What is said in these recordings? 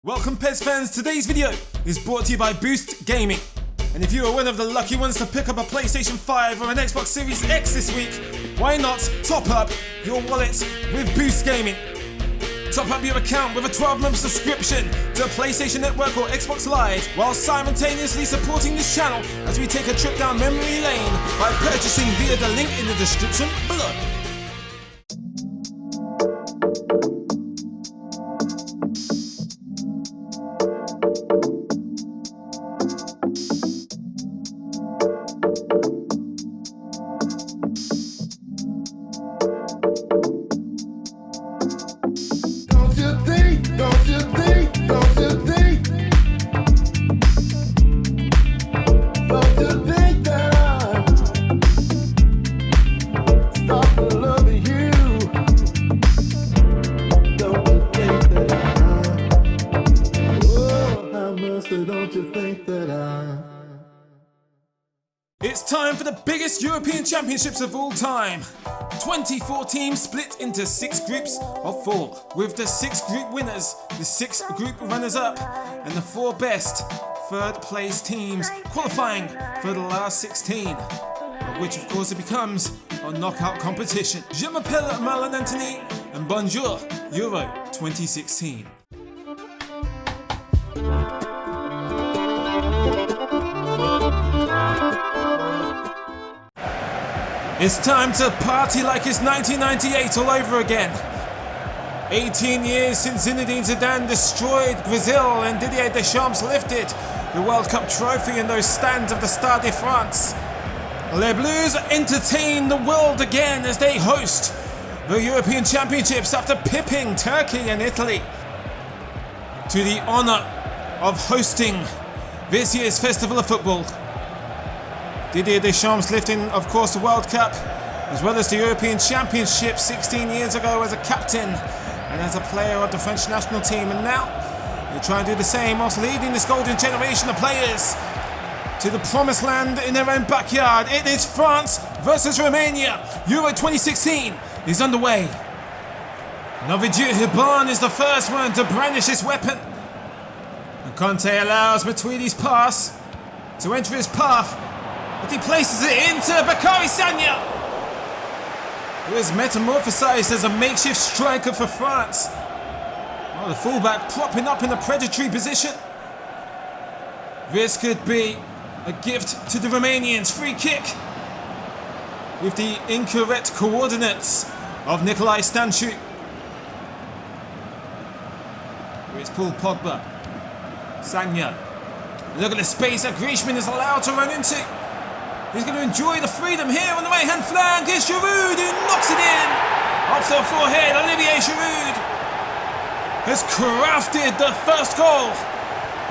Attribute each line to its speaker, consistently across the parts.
Speaker 1: Welcome PES fans, today's video is brought to you by Boost Gaming. And if you are one of the lucky ones to pick up a PlayStation 5 or an Xbox Series X this week, why not top up your wallet with Boost Gaming? Top up your account with a 12-month subscription to PlayStation Network or Xbox Live, while simultaneously supporting this channel as we take a trip down memory lane by purchasing via the link in the description below. It's time for the biggest European Championships of all time. 24 teams split into 6 groups of 4, with the 6 group winners, the 6 group runners-up, and the 4 best third-place teams qualifying for the last 16, of which of course it becomes a knockout competition. Je m'appelle Mykleanthony, and bonjour, Euro 2016. It's time to party like it's 1998 all over again. 18 years since Zinedine Zidane destroyed Brazil and Didier Deschamps lifted the World Cup trophy in those stands of the Stade de France. Les Bleus entertain the world again as they host the European Championships after pipping Turkey and Italy to the honour of hosting this year's Festival of Football. Didier Deschamps lifting, of course, the World Cup, as well as the European Championship 16 years ago as a captain and as a player of the French national team. And now, they try and do the same whilst leading this golden generation of players to the promised land in their own backyard. It is France versus Romania. Euro 2016 is underway. Novidiu Hiban is the first one to brandish his weapon. And Conte allows Matuidi's pass to enter his path, but he places it into Bakary Sagna, who is metamorphosized as a makeshift striker for France. Oh, the fullback propping up in a predatory position. This could be a gift to the Romanians. Free kick with the incorrect coordinates of Nicolae Stanciu. Here's Paul Pogba. Sagna. Look at the space that Griezmann is allowed to run into. He's going to enjoy the freedom here on the right-hand flank. It's Giroud who knocks it in. Off the forehead, Olivier Giroud has crafted the first goal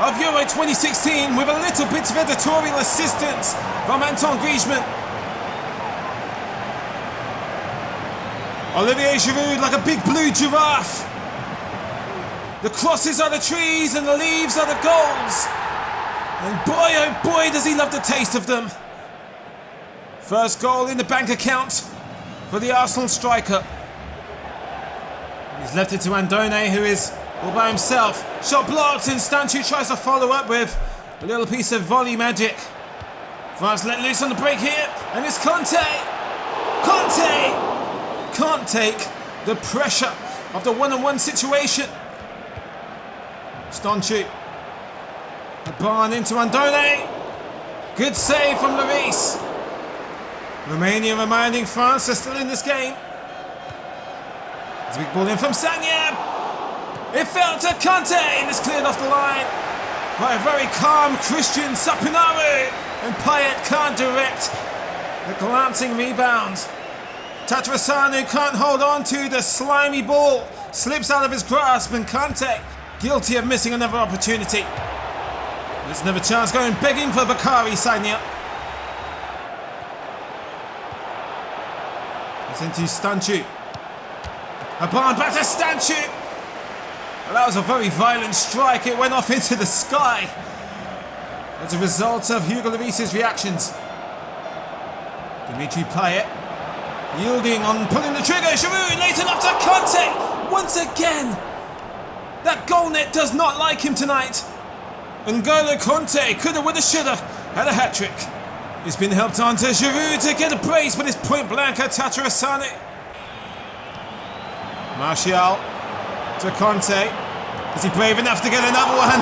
Speaker 1: of Euro 2016 with a little bit of editorial assistance from Antoine Griezmann. Olivier Giroud like a big blue giraffe. The crosses are the trees and the leaves are the goals. And boy, oh boy, does he love the taste of them. First goal in the bank account for the Arsenal striker. He's left it to Andone, who is all by himself. Shot blocked, and Stanciu tries to follow up with a little piece of volley magic. France let loose on the break here, and it's Conte! Conte can't take the pressure of the one-on-one situation. Stanciu. A barn into Andone. Good save from Lloris. Romania reminding France they're still in this game. There's a big ball in from Sagna. It fell to Conte and it's cleared off the line by a very calm Christian Sapinaru. And Payet can't direct the glancing rebound. Tatarusanu can't hold on to the slimy ball. Slips out of his grasp, and Conte guilty of missing another opportunity. There's another chance going begging for Bakary Sagna. It's into Stanciu. A barn back to Stanciu. Well, that was a very violent strike. It went off into the sky as a result of Hugo Lloris's reactions. Dimitri Payet yielding on pulling the trigger. Giroud late enough to Conte once again. That goal net does not like him tonight. N'Golo Conte coulda, woulda, shoulda had a hat-trick. He's been helped on to Giroud to get a brace, but it's point blank at Tatarusanu. Martial to Conte. Is he brave enough to get another one?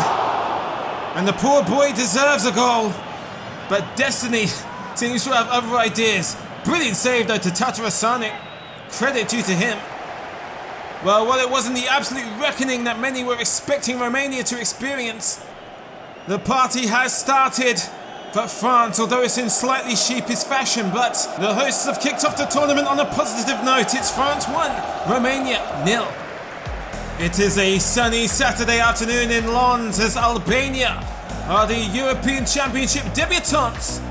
Speaker 1: And the poor boy deserves a goal. But destiny seems to have other ideas. Brilliant save though to Tatarusanu. Credit due to him. Well, while it wasn't the absolute reckoning that many were expecting Romania to experience, the party has started. But France, although it's in slightly sheepish fashion, but the hosts have kicked off the tournament on a positive note. It's France 1, Romania 0. It is a sunny Saturday afternoon in Lens as Albania are the European Championship debutantes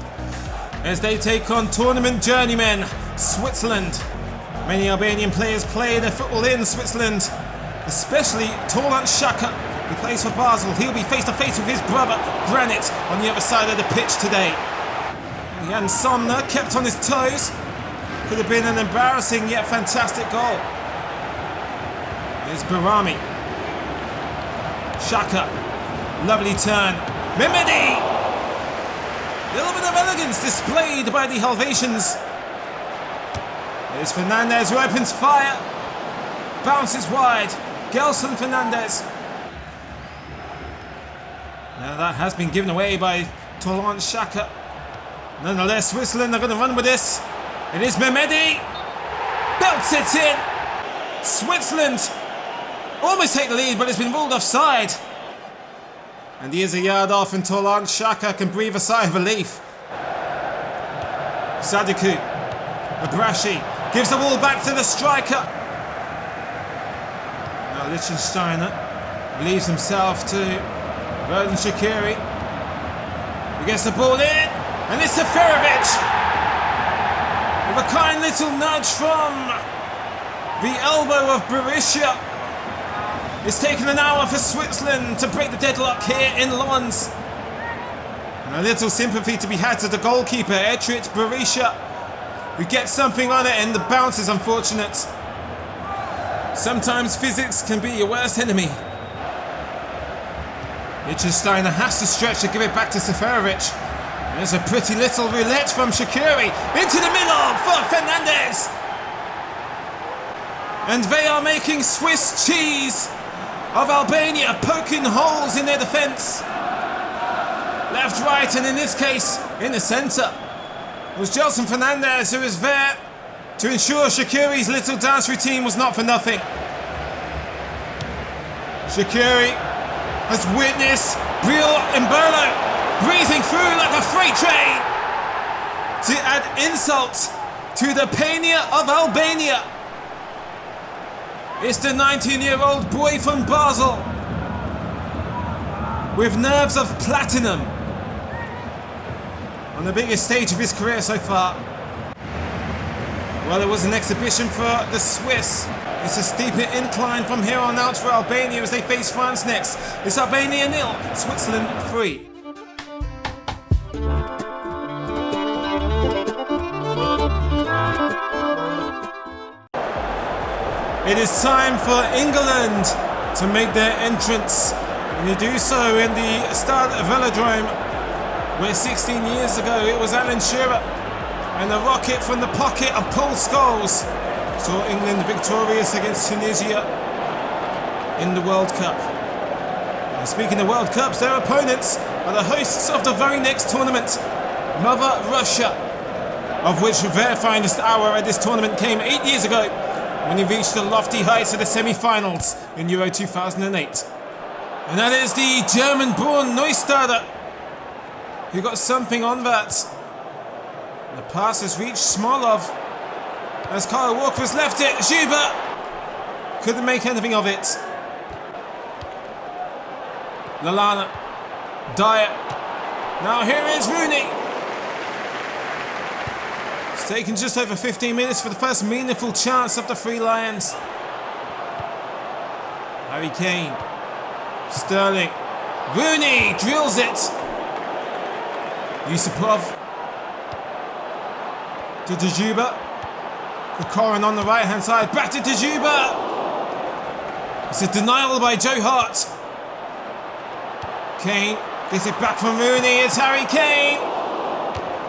Speaker 1: as they take on tournament journeymen Switzerland. Many Albanian players play their football in Switzerland, especially Torlant Xhaka, who plays for Basel. He'll be face to face with his brother Granit on the other side of the pitch today. Jan Sommer kept on his toes. Could have been an embarrassing yet fantastic goal. Here's Barami. Xhaka. Lovely turn. Mehmedi! A little bit of elegance displayed by the Helvetians. Here's Fernandez who opens fire. Bounces wide. Gelson Fernandez. Now that has been given away by Torlant Xhaka. Nonetheless, Switzerland are going to run with this. It is Mehmedi. Belts it in. Switzerland almost take the lead, but it's been ruled offside. And he is a yard off, and Torlant Xhaka can breathe a sigh of relief. Sadiku. Abrashi gives the ball back to the striker. Now Liechtensteiner leaves himself to Roden Shaqiri. He gets the ball in, and it's Seferovic with a kind little nudge from the elbow of Berisha. It's taken an hour for Switzerland to break the deadlock here in Lens. And a little sympathy to be had to the goalkeeper, Etrit Berisha, who gets something on it, and the bounce is unfortunate. Sometimes physics can be your worst enemy. Liechtensteiner has to stretch to give it back to Seferovic. There's a pretty little roulette from Shaqiri into the middle for Fernandez. And they are making Swiss cheese of Albania, poking holes in their defence. Left, right, and in this case, in the centre. It was Gelson Fernandez who was there to ensure Shaqiri's little dance routine was not for nothing. Shaqiri has witnessed Bril Mbolo breezing through like a freight train to add insult to the Pania of Albania. It's the 19-year-old boy from Basel with nerves of platinum on the biggest stage of his career so far. Well, it was an exhibition for the Swiss. It's a steeper incline from here on out for Albania as they face France next. It's Albania 0, Switzerland 3. It is time for England to make their entrance, and they do so in the Stade Velodrome, where 16 years ago it was Alan Shearer and a rocket from the pocket of Paul Scholes saw England victorious against Tunisia in the World Cup. And speaking of World Cups, their opponents are the hosts of the very next tournament, Mother Russia, of which their finest hour at this tournament came 8 years ago when he reached the lofty heights of the semi-finals in Euro 2008. And that is the German-born Neustadter, who got something on that. The pass has reached Smolov as Kyle Walker has left it. Zuber couldn't make anything of it. Lallana, Dyer. Now here is Rooney. It's taken just over 15 minutes for the first meaningful chance of the Three Lions. Harry Kane, Sterling, Rooney drills it. Yusupov to Djouba. Kokorin on the right hand side, back to Djouba. It's a denial by Joe Hart. Kane gets it back from Rooney. It's Harry Kane.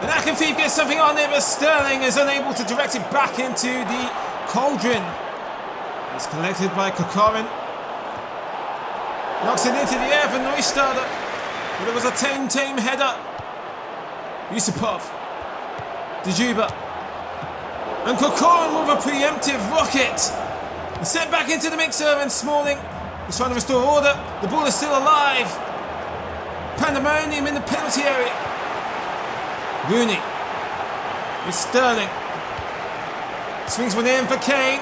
Speaker 1: And Akinfeev gets something on it, but Sterling is unable to direct it back into the cauldron. It's collected by Kokorin. Knocks it into the air for Neustadter. But it was a tame header. Yusupov. Djuba. And Kokorin with a preemptive rocket. Sent back into the mixer, and Smalling is trying to restore order. The ball is still alive. Pandemonium in the penalty area. Rooney. It's Sterling. Swings one in for Kane.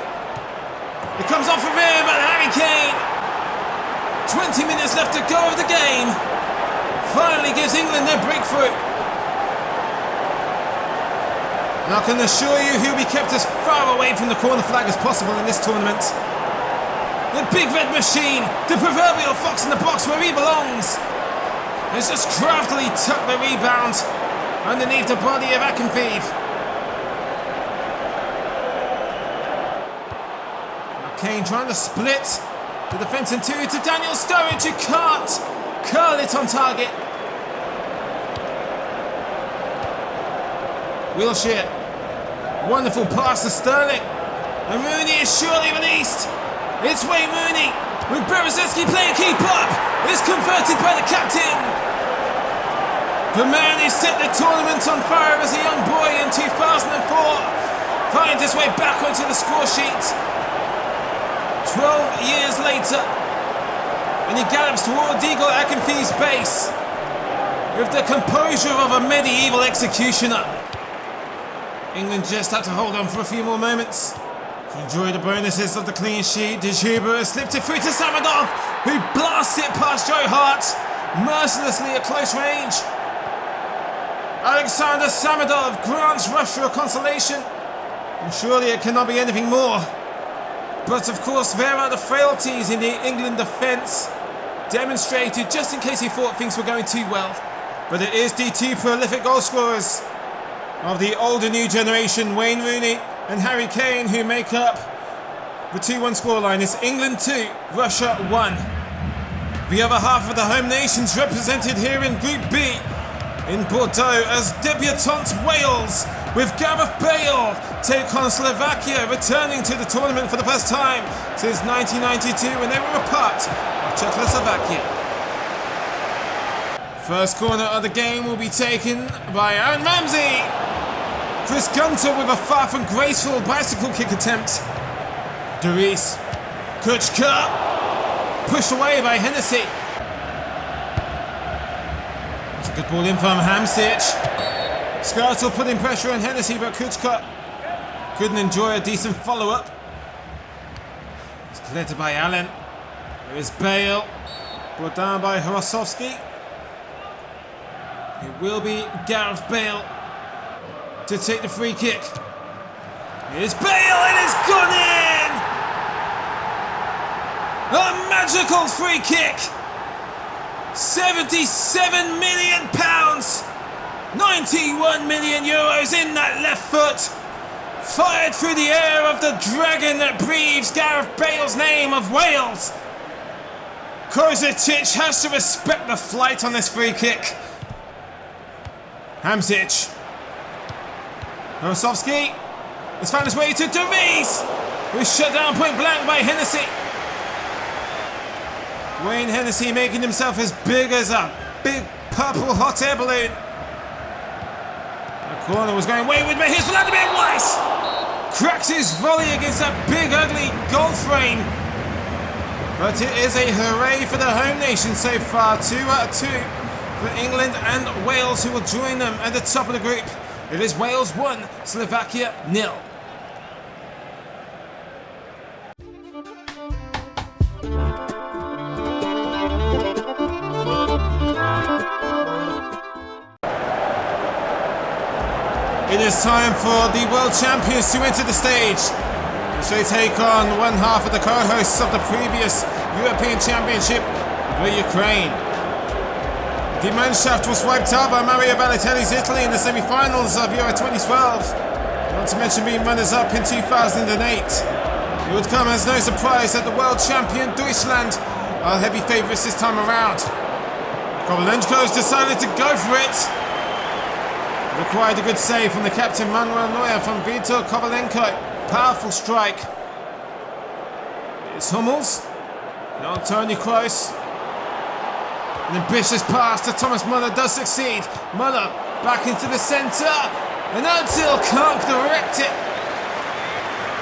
Speaker 1: It comes off of him, but Harry Kane. 20 minutes left to go of the game. Finally gives England their breakthrough. And I can assure you he'll be kept as far away from the corner flag as possible in this tournament. The big red machine, the proverbial fox in the box where he belongs, has just craftily tucked the rebound underneath the body of Akinfeev. Kane trying to split the defence in two to Daniel Sturridge, who can't curl it on target. Wilshere, wonderful pass to Sterling, and Rooney is surely released. It's Wayne Rooney with Berezetsky playing keep up. It's converted by the captain. The man who set the tournament on fire as a young boy in 2004 finds his way back onto the score sheet 12 years later, and he gallops toward Igor Akinfeev's base with the composure of a medieval executioner. England just had to hold on for a few more moments to enjoy the bonuses of the clean sheet. Djuba has slipped it through to Samedov, who blasts it past Joe Hart, mercilessly at close range. Alexander Samedov grants Russia a consolation, and surely it cannot be anything more. But of course, there are the frailties in the England defence, demonstrated just in case he thought things were going too well. But it is the two prolific goal scorers of the older new generation, Wayne Rooney and Harry Kane, who make up the 2-1 scoreline. It's England 2, Russia 1. The other half of the home nations represented here in Group B in Bordeaux as debutante Wales, with Gareth Bale take on Slovakia, returning to the tournament for the first time since 1992 when they were a part of Czechoslovakia. First corner of the game will be taken by Aaron Ramsey. Chris Gunter with a far from graceful bicycle kick attempt. Dries Kuchka pushed away by Hennessy. That's a good ball in from Hamsic. Skrtel putting pressure on Hennessy, but Kuchka couldn't enjoy a decent follow-up. It's collected by Allen. There is Bale, brought down by Horosovsky. It will be Gareth Bale to take the free kick. Here's Bale, and it's gone in! A magical free kick! £77 million, 91 million euros in that left foot, fired through the air of the dragon that breathes Gareth Bale's name of Wales. Kovacic has to respect the flight on this free kick. Hamsic. Horosovsky has found his way to Dries, who's shut down point blank by Hennessy. Wayne Hennessy making himself as big as a big purple hot air balloon. The corner was going wayward, but here's Vladimir Weiss. Cracks his volley against that big ugly goal frame. But it is a hooray for the home nation so far. 2 out of 2 for England and Wales, who will join them at the top of the group. It is Wales 1, Slovakia 0. It is time for the world champions to enter the stage, as they take on one half of the co-hosts of the previous European Championship, the Ukraine. The Mannschaft was wiped out by Mario Balotelli's Italy in the semi-finals of Euro 2012, not to mention being runners-up in 2008. It would come as no surprise that the world champion Deutschland are heavy favourites this time around. Kovalenko's decided to go for it. Required a good save from the captain Manuel Neuer from Vitor Kovalenko. Powerful strike. It's Hummels. Now Tony Kroos. An ambitious pass to Thomas Müller does succeed. Müller back into the centre. And Özil can't direct it.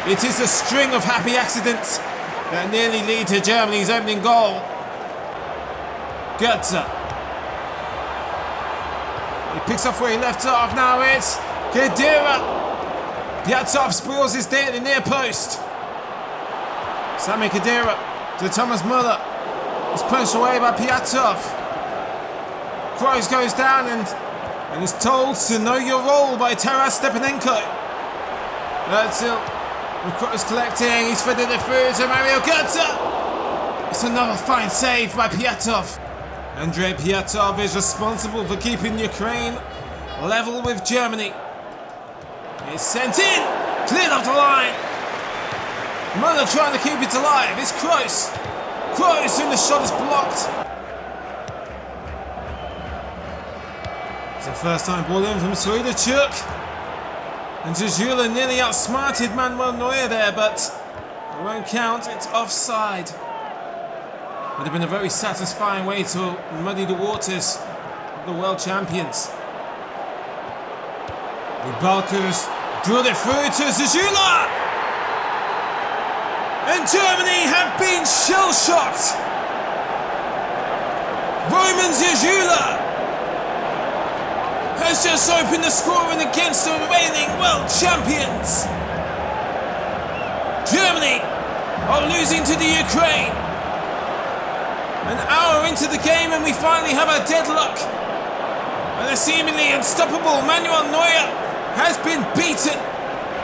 Speaker 1: It is a string of happy accidents that nearly lead to Germany's opening goal. Götze. He picks up where he left off. Now it's Khedira. Piatov spoils his day at the near post. Sami Khedira to Thomas Müller. It's punched away by Piatov. Kroos goes down and is told to know your role by Taras Stepanenko. Özil. Kroos collecting, he's fitted it through to Mario Götze. It's another fine save by Piatov. Andrei Piatov is responsible for keeping Ukraine level with Germany. It's sent in, cleared off the line. Müller trying to keep it alive, it's Kroos. Kroos, and the shot is blocked. It's the first time ball in from Swiderchuk. And Zuzula nearly outsmarted Manuel Neuer there, but it won't count, it's offside. Would have been a very satisfying way to muddy the waters of the world champions. The Balkers drilled it through to Zuzula! And Germany have been shell-shocked! Roman Zuzula has just opened the scoring against the reigning world champions. Germany are losing to the Ukraine. An hour into the game and we finally have a deadlock. And the seemingly unstoppable Manuel Neuer has been beaten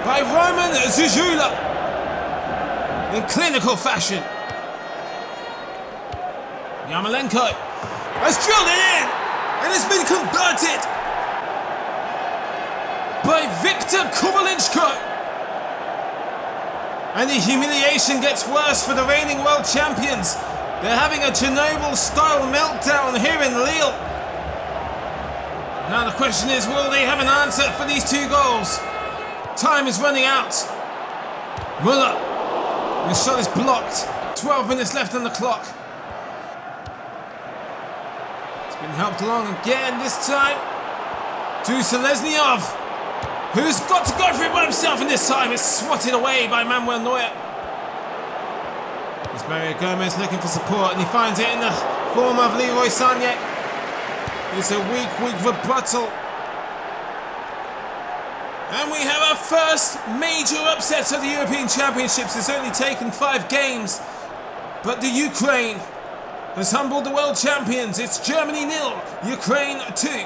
Speaker 1: by Roman Zuzula in clinical fashion. Yarmolenko has drilled it in and it's been converted by Viktor Kovalenko. And the humiliation gets worse for the reigning world champions. They're having a Chernobyl-style meltdown here in Lille. Now the question is, will they have an answer for these two goals? Time is running out. Müller. The shot is blocked. 12 minutes left on the clock. It's been helped along again this time to Selesnyov, who's got to go for it by himself, and this time it's swatted away by Manuel Neuer. It's Mario Gomez looking for support, and he finds it in the form of Leroy Sané. It's a weak rebuttal. And we have our first major upset of the European Championships. It's only taken 5 games, but the Ukraine has humbled the world champions. It's Germany 0, Ukraine 2.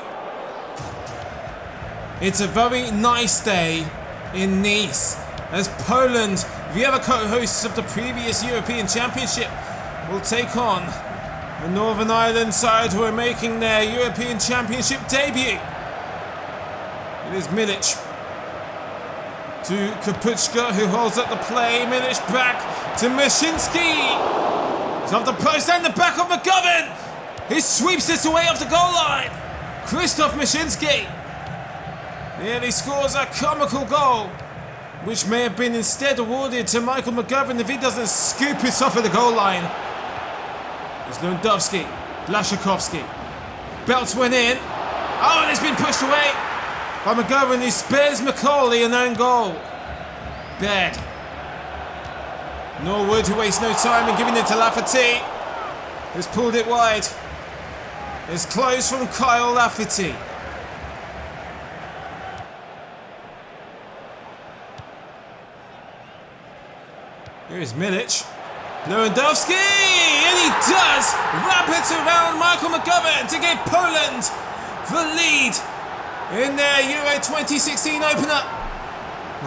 Speaker 1: It's a very nice day in Nice, as Poland, the other co-hosts of the previous European Championship, will take on the Northern Ireland side, who are making their European Championship debut. It is Milic to Kapuchka, who holds up the play. Milic back to Mashinsky. He's off the post and the back of McGovern. He sweeps this away off the goal line. Krzysztof Mashinsky nearly scores a comical goal, which may have been instead awarded to Michael McGovern if he doesn't scoop it off at the goal line. It's Lewandowski, Blaszczykowski. Belts went in. Oh, and it's been pushed away by McGovern, who spares McCauley an own goal. Bad. Norwood, who wastes no time in giving it to Lafferty, has pulled it wide. It's close from Kyle Lafferty. Here is Milic. Lewandowski! And he does wrap it around Michael McGovern to give Poland the lead in their Euro 2016 opener.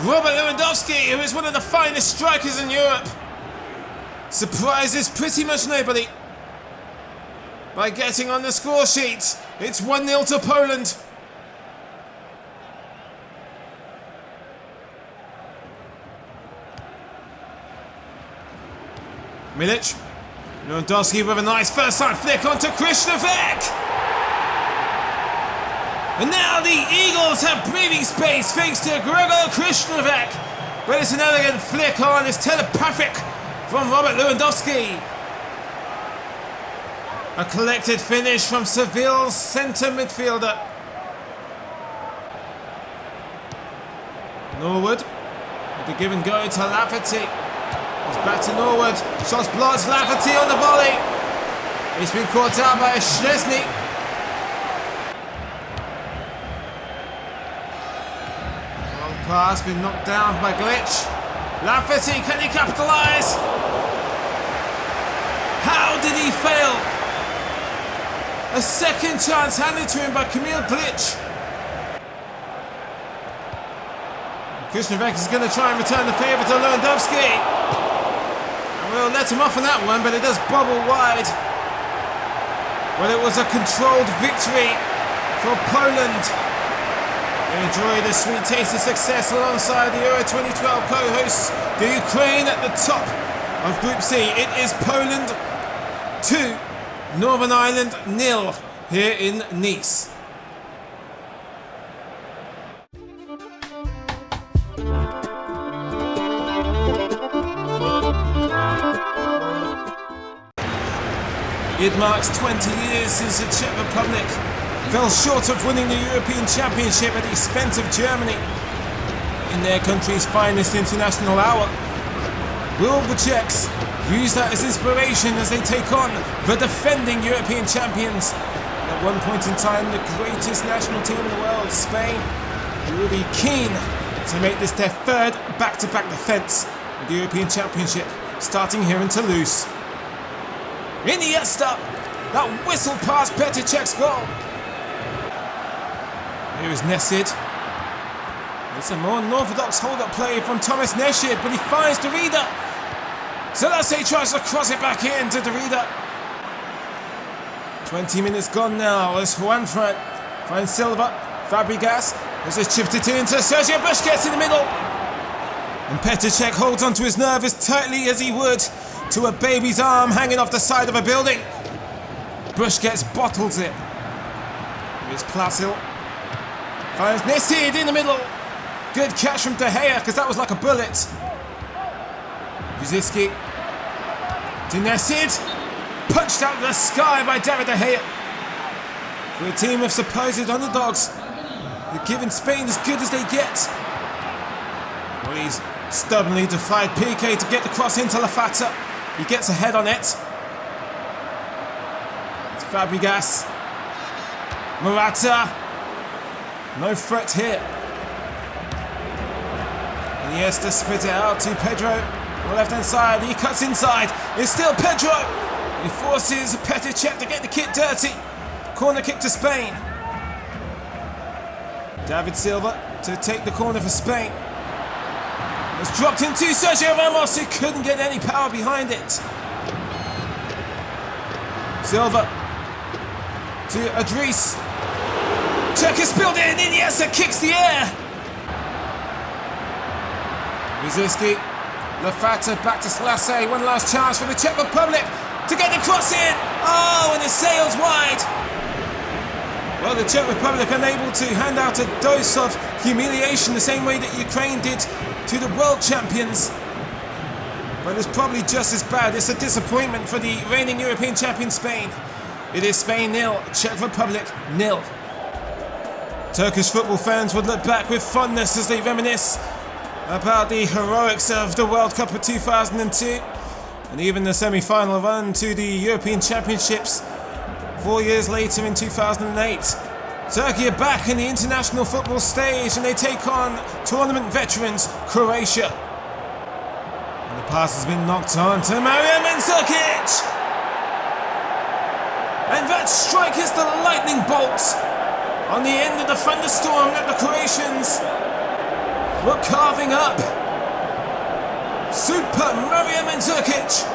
Speaker 1: Robert Lewandowski, who is one of the finest strikers in Europe, surprises pretty much nobody by getting on the score sheet. It's 1-0 to Poland. Milic. Lewandowski with a nice first-time flick onto Krishnovek. And now the Eagles have breathing space thanks to Gregor Krishnovek. But it's an elegant flick on, it's telepathic from Robert Lewandowski. A collected finish from Seville's centre midfielder. Norwood with the give and go to Lafferty. He's back to Norwood. Shots blocked. Lafferty on the volley. He's been caught out by Szczesny. Long pass been knocked down by Glitch. Lafferty, can he capitalise? How did he fail? A second chance handed to him by Kamil Glitch. Krishnovek is going to try and return the favour to Lewandowski. And we'll let him off on that one, but it does bobble wide. Well, it was a controlled victory for Poland. They enjoy the sweet taste of success alongside the Euro 2012 co-hosts, the Ukraine at the top of Group C. It is Poland 2, Northern Ireland 0 here in Nice. It marks 20 years since the Czech Republic fell short of winning the European Championship at the expense of Germany in their country's finest international hour. Will the Czechs use that as inspiration as they take on the defending European champions? At one point in time, the greatest national team in the world, Spain, will be keen to make this their third back-to-back defence of the European Championship, starting here in Toulouse. Iniesta, that whistle past Petr Cech's goal. Here is Nesid. It's a more unorthodox hold-up play from Thomas Nesid, but he finds Derrida. Selassie tries to cross it back in to Derrida. 20 minutes gone now as Juanfran finds Silva. Fabregas has just chipped it in to Sergio Busquets in the middle. And Petr Cech holds onto his nerve as tightly as he would to a baby's arm hanging off the side of a building. Busquets bottles it. Here's Plasil. Finds Nesid in the middle. Good catch from De Gea, because that was like a bullet. Brzezinski to Nesid. Punched out of the sky by David De Gea. For a team of supposed underdogs, they're giving Spain as good as they get. Well, he's stubbornly defied Piqué to get the cross into Lafata. He gets ahead on it. It's Fabregas. Morata. No threat here. Iniesta spits it out to Pedro. On the left-hand side, he cuts inside. It's still Pedro. He forces Petr Cech to get the kit dirty. Corner kick to Spain. David Silva to take the corner for Spain. It's dropped into Sergio Ramos, who couldn't get any power behind it. Silva to Adris. Czech is spilled in, Iniesta kicks the air. Brzezinski, Lafata back to Selassie, one last chance for the Czech Republic to get the cross in. Oh, and it sails wide. Well, the Czech Republic unable to hand out a dose of humiliation the same way that Ukraine did to the world champions. But it's probably just as bad. It's a disappointment for the reigning European champion Spain. It is Spain 0, Czech Republic 0. Turkish football fans would look back with fondness as they reminisce about the heroics of the World Cup of 2002 and even the semi-final run to the European Championships 4 years later in 2008. Turkey are back in the international football stage and they take on tournament veterans Croatia. And the pass has been knocked on to Mario Mandzukic! And that strike is the lightning bolt on the end of the thunderstorm that the Croatians were carving up. Super Mario Mandzukic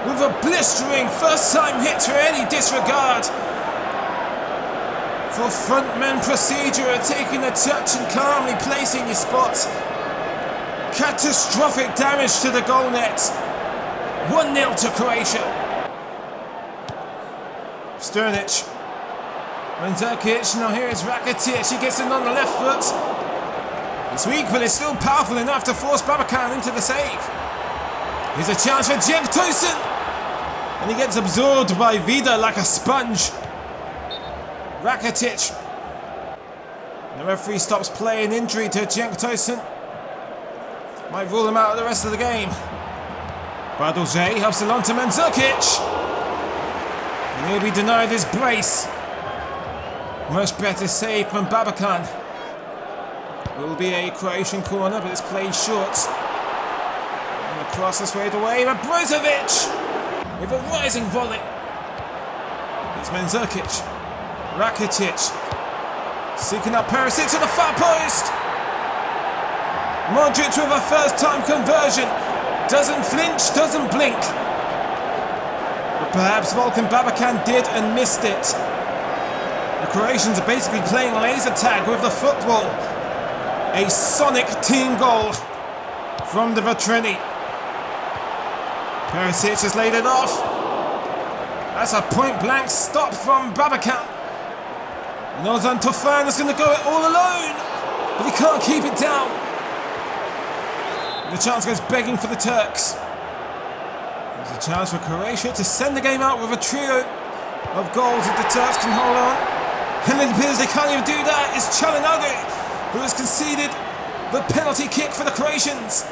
Speaker 1: with a blistering first-time hit to any disregard for frontman procedure, taking a touch and calmly placing your spot. Catastrophic damage to the goal net. 1-0 to Croatia. Strnic. Mandzukic, now here is Rakitic. He gets it on the left foot. It's weak, but it's still powerful enough to force Babakan into the save. Here's a chance for Cenk Tosun. And he gets absorbed by Vida like a sponge. Rakitic. The referee stops play in injury to Cenk Tosun. Might rule him out of the rest of the game. Badolje helps along to Mandzukic. And he'll be denied his brace. Much better save from Babakan. It will be a Croatian corner, but it's played short. And the cross is swayed away, but Brozovic with a rising volley. It's Mandzukic. Rakitic seeking out Perisic to the far post. Modric with a first-time conversion. Doesn't flinch, doesn't blink. But perhaps Volkan Babakan did and missed it. The Croatians are basically playing laser tag with the football. A sonic team goal from the Vetrini. Perisic has laid it off. That's a point-blank stop from Babakan. Ozan Tufan is going to go it all alone, but he can't keep it down. The chance goes begging for the Turks. There's a chance for Croatia to send the game out with a trio of goals if the Turks can hold on. And it appears they can't even do that. It's J.Lang, who has conceded the penalty kick for the Croatians.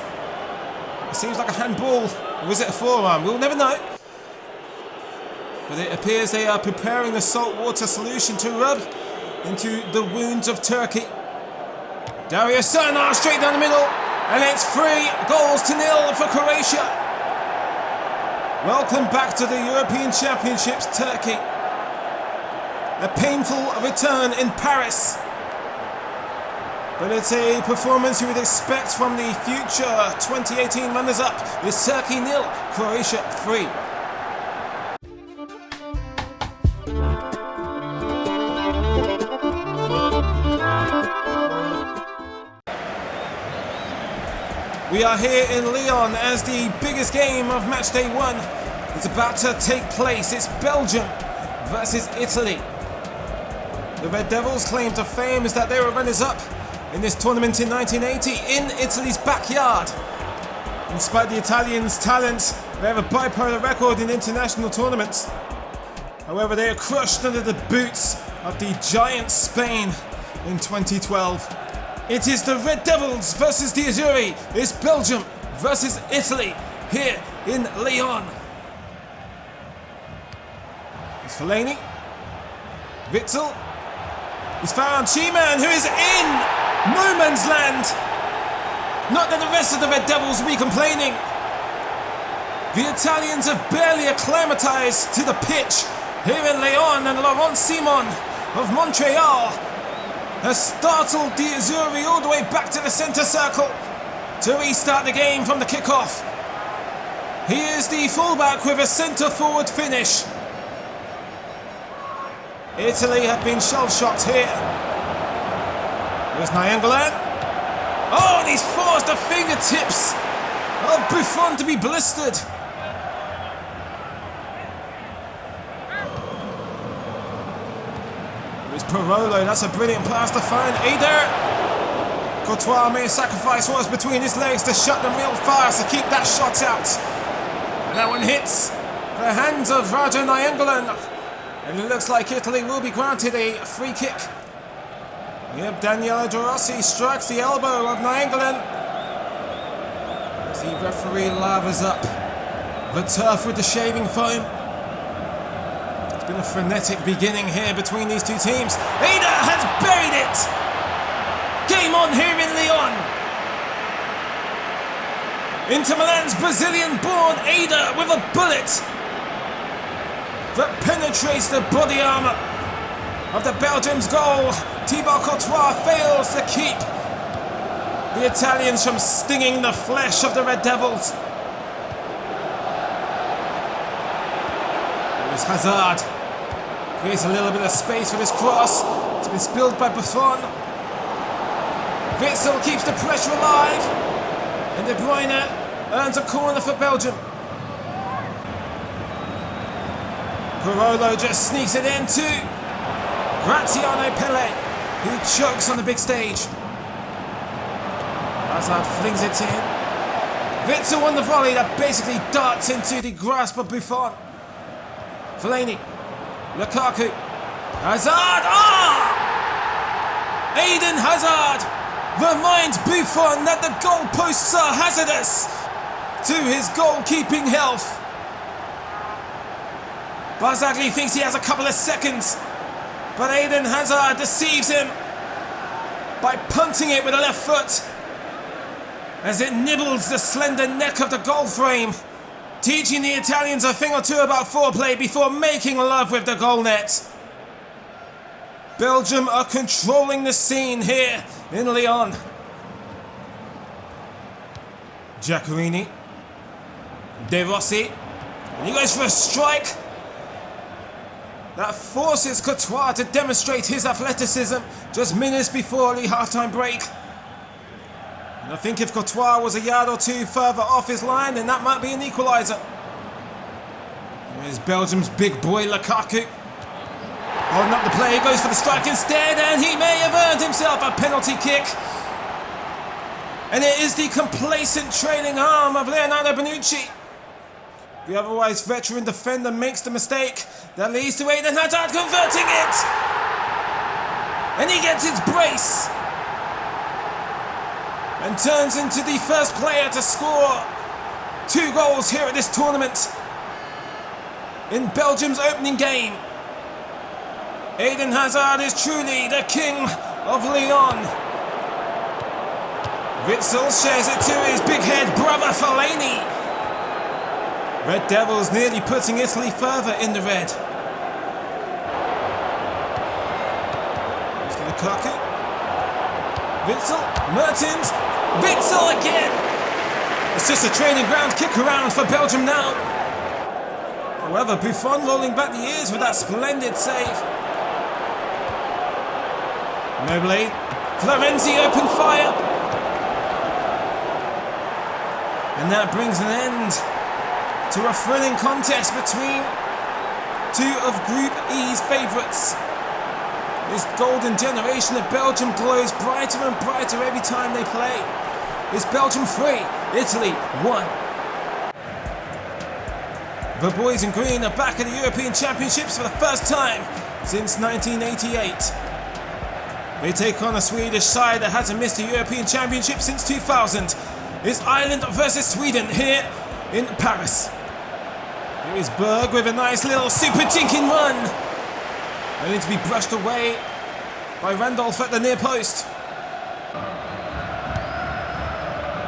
Speaker 1: It seems like a handball, or is it a forearm? We'll never know. But it appears they are preparing the saltwater solution to rub into the wounds of Turkey. Dario Srna straight down the middle, and it's 3-0 for Croatia. Welcome back to the European Championships, Turkey. A painful return in Paris. But it's a performance you would expect from the future 2018 runners-up. It's Turkey 0, Croatia 3. We are here in Lyon as the biggest game of match day 1 is about to take place. It's Belgium versus Italy. The Red Devils' claim to fame is that they were runners-up in this tournament in 1980 in Italy's backyard. Despite the Italians' talent, they have a bipolar record in international tournaments. However, they are crushed under the boots of the giant Spain in 2012. It is the Red Devils versus the Azzurri. It's Belgium versus Italy here in Lyon. It's Fellaini. Witzel. He's found Cheeman, who is in no man's land. Not that the rest of the Red Devils will be complaining. The Italians have barely acclimatized to the pitch here in Lyon, and Laurent Simon of Montreal has startled the Azzurri all the way back to the centre circle to restart the game from the kickoff. He is the fullback with a centre-forward finish. Italy have been shell-shocked here. There's Nainggolan. Oh, and he's forced the fingertips of Buffon to be blistered. There's Parolo, that's a brilliant pass to find Eder. Courtois may sacrifice what was between his legs to shut them real fast to keep that shot out. And that one hits the hands of Raja Nainggolan. And it looks like Italy will be granted a free kick. Yep, Daniele De Rossi strikes the elbow of Nainggolan. As the referee lavers up the turf with the shaving foam. It's been a frenetic beginning here between these two teams. Eder has buried it! Game on here in Lyon. Inter Milan's Brazilian-born Eder with a bullet that penetrates the body armour of the Belgium's goal. Thibaut Courtois fails to keep the Italians from stinging the flesh of the Red Devils. There's Hazard. Creates a little bit of space for this cross. It's been spilled by Buffon. Witzel keeps the pressure alive. And De Bruyne earns a corner for Belgium. Barolo just sneaks it in to Graziano Pelle, who chokes on the big stage. Hazard flings it in. Witsel on the volley that basically darts into the grasp of Buffon. Fellaini, Lukaku, Hazard, Eden Hazard reminds Buffon that the goalposts are hazardous to his goalkeeping health. Barzagli thinks he has a couple of seconds, but Eden Hazard deceives him by punting it with the left foot as it nibbles the slender neck of the goal frame, teaching the Italians a thing or two about foreplay before making love with the goal net. Belgium are controlling the scene here in Lyon. Giaccherini, De Rossi, and he goes for a strike that forces Courtois to demonstrate his athleticism just minutes before the half-time break. And I think if Courtois was a yard or two further off his line, then that might be an equaliser. Here's Belgium's big boy Lukaku. Holding up the play, goes for the strike instead, and he may have earned himself a penalty kick. And it is the complacent trailing arm of Leonardo Bonucci. The otherwise veteran defender makes the mistake that leads to Eden Hazard converting it. And he gets his brace and turns into the first player to score 2 goals here at this tournament in Belgium's opening game. Eden Hazard is truly the king of Lyon. Witsel shares it to his big head brother Fellaini. Red Devils nearly putting Italy further in the red. Here's Lukaku. Witsel, Mertens, Witsel again! It's just a training ground kick around for Belgium now. However, Buffon rolling back the ears with that splendid save. Mobley, Florenzi open fire. And that brings an end to a thrilling contest between 2 of Group E's favourites. This golden generation of Belgium glows brighter and brighter every time they play. It's Belgium 3, Italy 1. The boys in green are back at the European Championships for the first time since 1988. They take on a Swedish side that hasn't missed a European Championship since 2000. It's Ireland versus Sweden here in Paris. Here is Berg with a nice little super jinking run. Only to be brushed away by Randolph at the near post.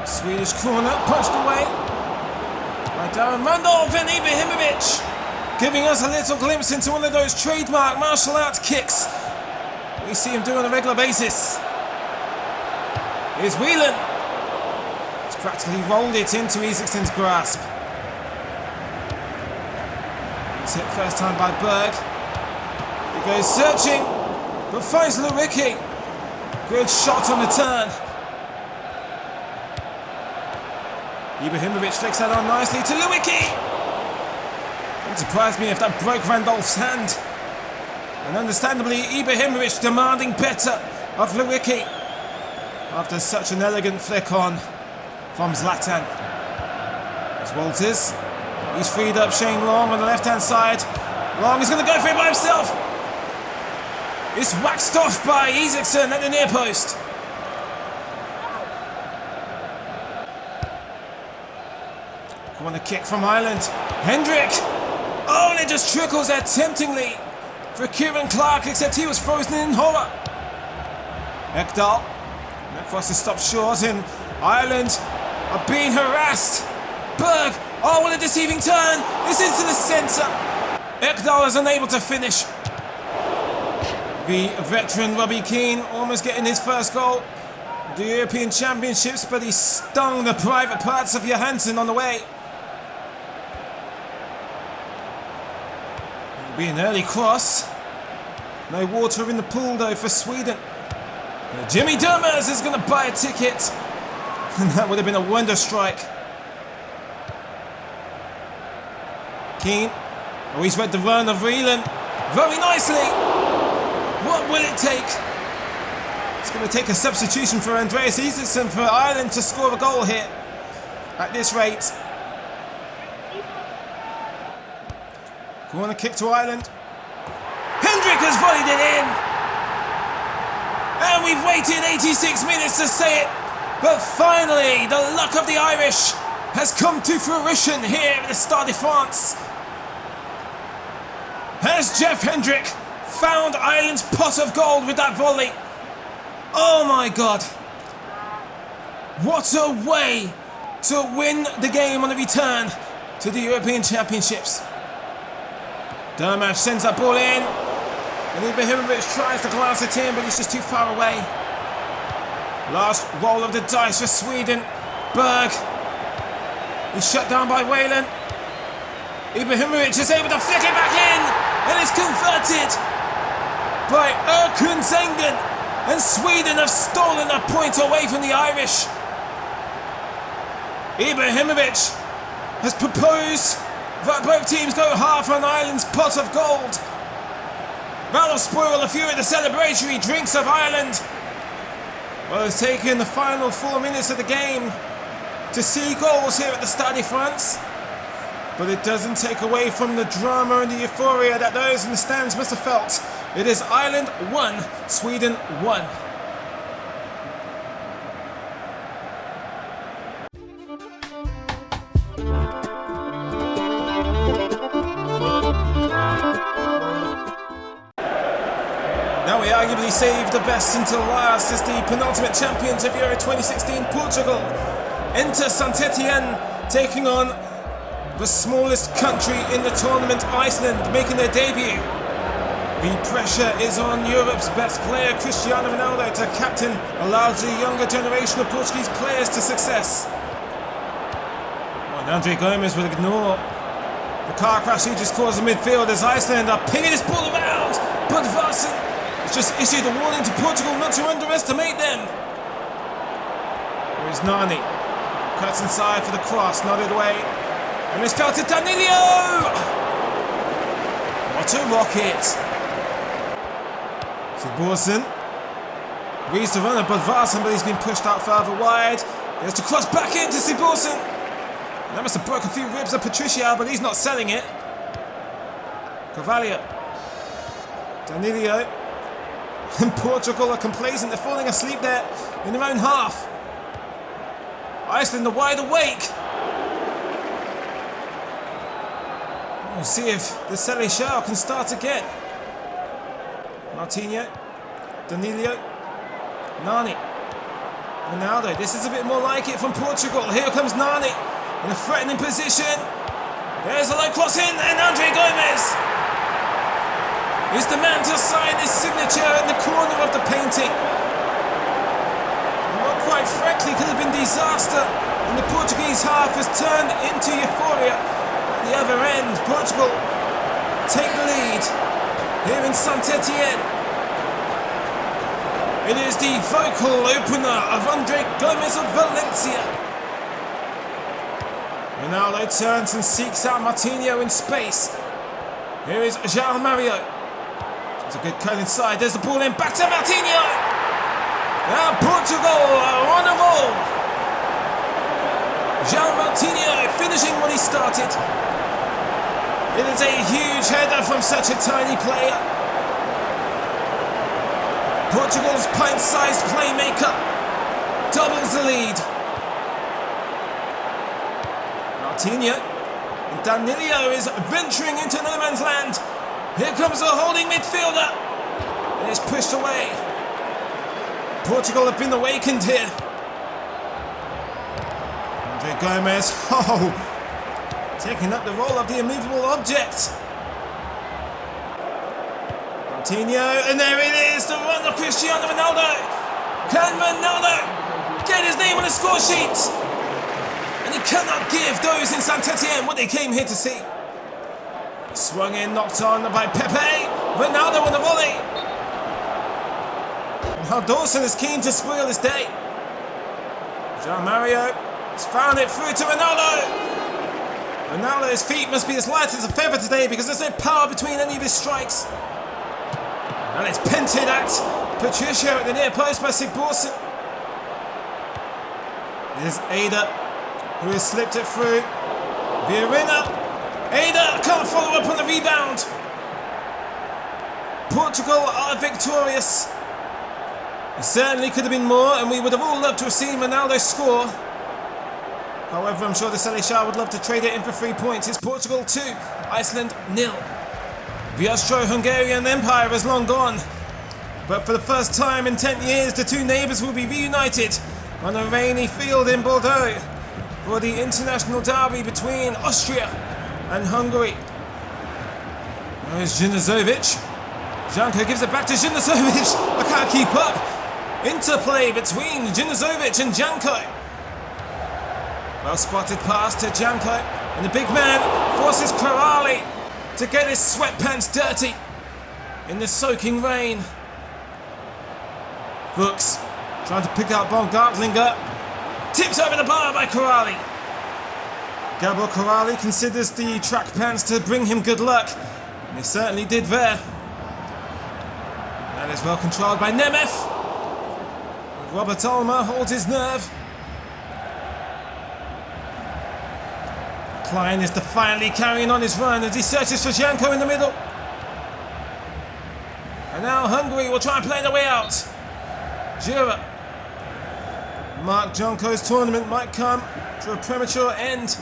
Speaker 1: Swedish corner punched away by Darren Randolph and Ibrahimovic, giving us a little glimpse into one of those trademark martial arts kicks we see him do on a regular basis. Here's Whelan. He's practically rolled it into Isaksen's grasp. It's hit first time by Berg. He goes searching, but finds Lewicki. Good shot on the turn. Ibrahimovic flicks that on nicely to Lewicki. Wouldn't surprise me if that broke Randolph's hand. And understandably, Ibrahimovic demanding better of Lewicki after such an elegant flick on from Zlatan. There's Walters. He's freed up Shane Long on the left-hand side. Long is going to go for it by himself. It's waxed off by Isaksen at the near post. Corner kick from Ireland. Hendrick. Oh, and it just trickles there temptingly for Kieran Clark, except he was frozen in horror. Ekdal. That cross is stopped short, and Ireland are being harassed. Berg. Oh, what a deceiving turn. This is to the centre. Ekdal is unable to finish. The veteran Robbie Keane almost getting his first goal at the European Championships, but he stung the private parts of Johansson on the way. It'll be an early cross. No water in the pool though for Sweden. Jimmy Durmaz is going to buy a ticket And that would have been a wonder strike. Keane. Oh, he's read the run of Reelan very nicely. What will it take? It's going to take a substitution for Andreas Isaacson for Ireland to score a goal here. At this rate. Corner kick to Ireland. Hendrick has volleyed it in. And we've waited 86 minutes to say it. But finally, the luck of the Irish has come to fruition here at the Stade de France. Has Jeff Hendrick found Ireland's pot of gold with that volley? Oh my God. What a way to win the game on the return to the European Championships. Dermash sends that ball in. And Ibrahimovic tries to glance it in, but he's just too far away. Last roll of the dice for Sweden. Berg. He's shut down by Whalen. Ibrahimovic is able to flick it back in. And it's converted by Erkun Zengen. And Sweden have stolen a point away from the Irish. Ibrahimovic has proposed that both teams go half on Ireland's pot of gold. That'll spoil a few of the celebratory drinks of Ireland. Well, it's taken the final 4 minutes of the game to see goals here at the Stade de France. But it doesn't take away from the drama and the euphoria that those in the stands must have felt. It is Ireland 1, Sweden 1. Now we arguably saved the best until last as the penultimate champions of Euro 2016 Portugal enter Saint-Étienne, taking on the smallest country in the tournament, Iceland, making their debut. The pressure is on Europe's best player, Cristiano Ronaldo, to captain a largely younger generation of Portuguese players to success. And Andre Gomes will ignore the car crash he just caused in midfield as Iceland are pinging this ball around, but Varson has just issued a warning to Portugal not to underestimate them. Here is Nani. Cuts inside for the cross, nodded away. And it's fell to Danilo! What a rocket! Sigurdsson reads the runner, but Varson, but he's been pushed out further wide. There's to cross back into Sigurdsson. That must have broke a few ribs of Patricia, but he's not selling it. Carvalho. Danilo. And Portugal are complacent. They're falling asleep there in their own half. Iceland are wide awake. We'll see if the Seleção can start again. Martinho. Danilo. Nani. Ronaldo. This is a bit more like it from Portugal. Here comes Nani in a threatening position. There's a low cross in, and Andre Gomes is the man to sign his signature in the corner of the painting. What quite frankly could have been disaster, and the Portuguese half has turned into euphoria. At the other end, Portugal take the lead here in Saint-Étienne. It is the vocal opener of Andre Gomes of Valencia. Ronaldo turns and seeks out Martinho in space. Here is João Mario. It's a good cut inside. There's the ball in. Back to Martinho. Now Portugal are on a roll. João Martinho finishing what he started. It is a huge header from such a tiny player. Portugal's pint-sized playmaker doubles the lead. Martinho. And Danilo is venturing into no man's land. Here comes a holding midfielder. And it's pushed away. Portugal have been awakened here. Andre Gomes, taking up the role of the immovable object. Martinho, and there it is, the run of Cristiano Ronaldo. Can Ronaldo get his name on the score sheet? And he cannot give those in Saint-Étienne what they came here to see. Swung in, knocked on by Pepe. Ronaldo on the volley. And now Dawson is keen to spoil his day. Jean Mario has found it through to Ronaldo. Ronaldo's feet must be as light as a feather today because there's no power between any of his strikes. And it's pented at Patricio at the near post by Sigborsson. There's Ada, who has slipped it through. Viorina. Ada can't follow up on the rebound. Portugal are victorious. It certainly could have been more, and we would have all loved to have seen Ronaldo score. However, I'm sure the Seleção would love to trade it in for 3 points. It's Portugal 2, Iceland 0. The Austro-Hungarian Empire is long gone. But for the first time in 10 years, the two neighbours will be reunited on a rainy field in Bordeaux for the international derby between Austria and Hungary. There's Jinazovic. Janko gives it back to Jinazovic. I can't keep up. Interplay between Jinazovic and Janko. Well spotted pass to Janko, and the big man forces Corrali to get his sweatpants dirty in the soaking rain. Brooks trying to pick out Baumgartlinger. Tips over the bar by Corrali. Gabriel Corrali considers the track pants to bring him good luck, and he certainly did there. That is well controlled by Nemeth. Robert Almer holds his nerve. Klein is defiantly carrying on his run as he searches for Janko in the middle. And now Hungary will try and play their way out. Jura. Mark Janko's tournament might come to a premature end.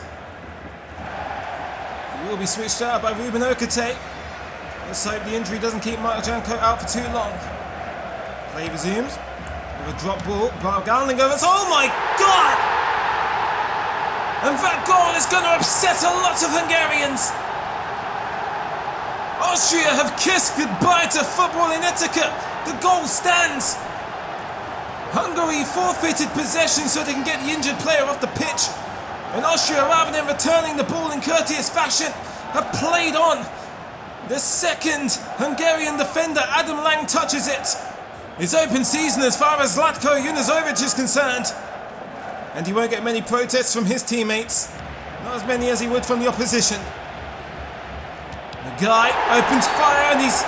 Speaker 1: He will be switched out by Ruben Okate. Let's hope the injury doesn't keep Mark Janko out for too long. Play resumes with a drop ball. Baumgartlinger. Oh my God! And that goal is going to upset a lot of Hungarians. Austria have kissed goodbye to footballing etiquette. The goal stands. Hungary forfeited possession so they can get the injured player off the pitch. And Austria, rather than returning the ball in courteous fashion, have played on. The second Hungarian defender, Adam Lang, touches it. It's open season as far as Zlatko Jinazovic is concerned. And he won't get many protests from his teammates. Not as many as he would from the opposition. The guy opens fire and he's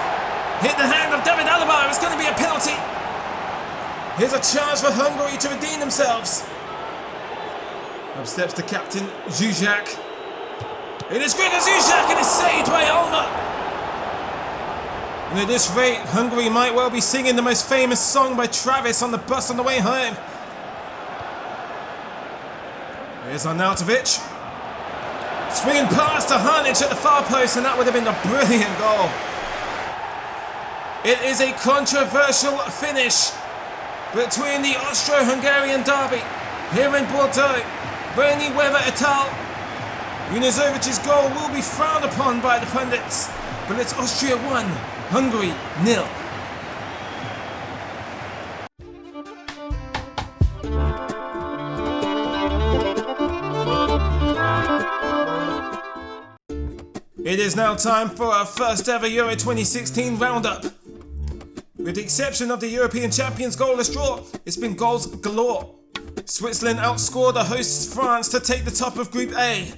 Speaker 1: hit the hand of David Alaba. It's going to be a penalty. Here's a chance for Hungary to redeem themselves. Up steps the captain, Zuzak. It is Gregor Zuzak and it's saved by Alma. And at this rate, Hungary might well be singing the most famous song by Travis on the bus on the way home. Here's Arnautovic. Swinging past to Harnic at the far post, and that would have been a brilliant goal. It is a controversial finish between the Austro-Hungarian derby here in Bordeaux. Rainy weather et al. Junazovic's goal will be frowned upon by the pundits, but it's Austria 1, Hungary 0. It is now time for our first ever Euro 2016 roundup. With the exception of the European champions goalless draw, it's been goals galore. Switzerland outscored the hosts France to take the top of Group A.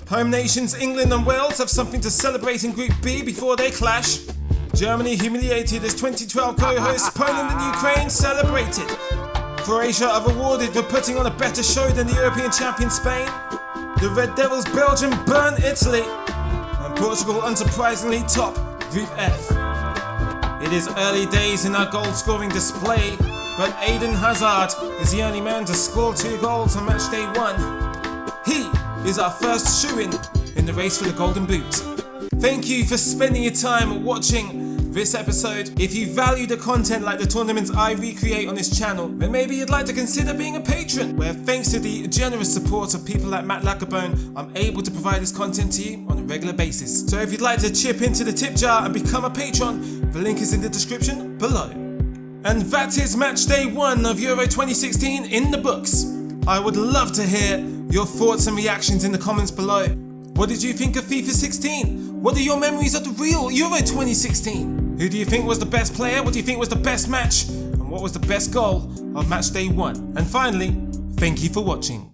Speaker 1: Home nations England and Wales have something to celebrate in Group B before they clash. Germany humiliated as 2012 co-hosts Poland and Ukraine celebrated. Croatia are rewarded for putting on a better show than the European champion Spain. The Red Devils Belgium burn Italy. Portugal unsurprisingly top Group F. It is early days in our goal scoring display, but Eden Hazard is the only man to score 2 goals on match day 1. He is our first shoo-in in the race for the Golden Boot. Thank you for spending your time watching this episode. If you value the content like the tournaments I recreate on this channel, then maybe you'd like to consider being a patron, where thanks to the generous support of people like Matt Lackerbone, I'm able to provide this content to you on a regular basis. So if you'd like to chip into the tip jar and become a patron, the link is in the description below. And that is match day 1 of Euro 2016 in the books. I would love to hear your thoughts and reactions in the comments below. What did you think of FIFA 16? What are your memories of the real Euro 2016? Who do you think was the best player? What do you think was the best match? And what was the best goal of match day 1? And finally, Thank you for watching.